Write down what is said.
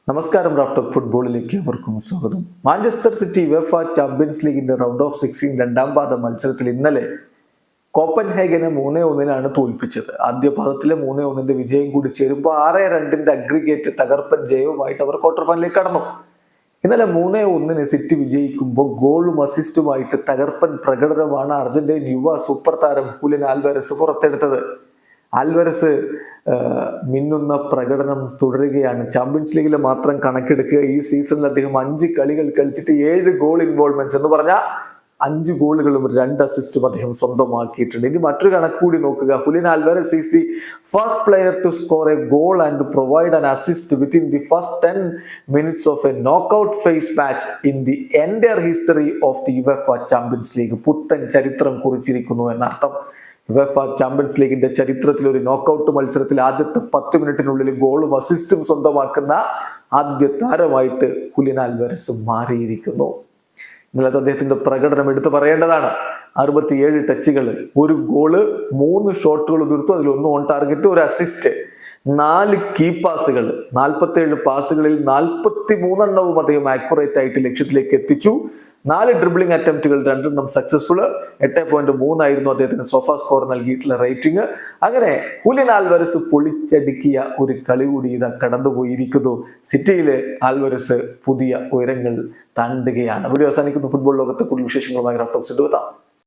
നമസ്കാരം. Raft of ഫുട്ബോളിലേക്ക് അവർക്കും സ്വാഗതം. മാഞ്ചസ്റ്റർ സിറ്റി യുവേഫ ചാമ്പ്യൻസ് ലീഗിന്റെ റൗണ്ട് ഓഫ് 16 രണ്ടാം പാദ മത്സരത്തിൽ ഇന്നലെ കോപ്പൻഹേഗനെ 3-1 തോൽപ്പിച്ചത്. ആദ്യ പാദത്തിലെ 3-1 വിജയം കൂടി ചേരുമ്പോൾ 6-2 അഗ്രിഗേറ്റ് തകർപ്പൻ ജയവുമായിട്ട് അവർ ക്വാർട്ടർ ഫൈനലിലേക്ക് കടന്നു. ഇന്നലെ 3-1 സിറ്റി വിജയിക്കുമ്പോൾ ഗോളും അസിസ്റ്റുമായിട്ട് തകർപ്പൻ പ്രകടനമാണ് അർജന്റീൻ യുവ സൂപ്പർ താരം ഹുലിയൻ ആൽവാരസ് പുറത്തെടുത്തത്. ആൽവാരസ് മിന്നുന്ന പ്രകടനം തുടരുകയാണ്. ചാമ്പ്യൻസ് ലീഗിൽ മാത്രം കണക്കെടുക്കുക, ഈ സീസണിൽ അദ്ദേഹം 5 കളികൾ കളിച്ചിട്ട് 7 ഗോൾ ഇൻവോൾവ്മെന്റ്സ് എന്ന് പറഞ്ഞാൽ 5 ഗോളുകളും 2 അസിസ്റ്റും അദ്ദേഹം സ്വന്തമാക്കിയിട്ടുണ്ട്. ഇനി മറ്റൊരു കണക്ക് കൂടി നോക്കുക. Julian Alvarez is the first player to score a goal and provide an assist within the first 10 minutes of a knockout phase match in the entire history of the UEFA Champions League. പുത്തൻ ചരിത്രം കുറിച്ചിരിക്കുന്നു എന്നർത്ഥം. UEFA champions ലീഗിന്റെ ചരിത്രത്തിൽ ഒരു knockout മത്സരത്തിൽ ആദ്യത്തെ 10 മിനിറ്റിനുള്ളിൽ ഗോളും അസിസ്റ്റും സ്വന്തമാക്കുന്ന ആദ്യ താരമായിട്ട് ഹുലിയൻ ആൽവാരസ് മാറിയിരിക്കുന്നു. ഇന്നലത്തെ അദ്ദേഹത്തിന്റെ പ്രകടനം എടുത്തു പറയേണ്ടതാണ്. 67 ടച്ചുകൾ, 1 ഗോള്, 3 ഷോട്ടുകൾ ഉതിർത്തു, അതിൽ 1 ഓൺ ടാർഗറ്റ്, 1 അസിസ്റ്റ്, 4 കീ പാസുകൾ, 47 പാസുകളിൽ 43 അദ്ദേഹം ആക്യുറേറ്റ് ആയിട്ട് ലക്ഷ്യത്തിലേക്ക് എത്തിച്ചു. 4 ഡ്രിബ്ലിംഗ് അറ്റംപ്റ്റുകൾ, 2 സക്സസ്ഫുൾ. 8.3 ആയിരുന്നു അദ്ദേഹത്തിന് സോഫ സ്കോർ നൽകിയിട്ടുള്ള റേറ്റിംഗ്. അങ്ങനെ ഹുലിയൻ ആൽവാരസ് പൊളിച്ചടുക്കിയ ഒരു കളി കൂടി ഇതാ കടന്നുപോയിരിക്കുന്നു. സിറ്റിയിലെ ആൽവാരസ് പുതിയ ഉയരങ്ങൾ താണ്ടുകയാണ്. വീഡിയോ അവസാനിക്കുന്നു. ഫുട്ബോൾ ലോകത്തെ കൂടുതൽ വിശേഷങ്ങളുമായി റാഫ്റ്റ് ഓഫ് എത്താം.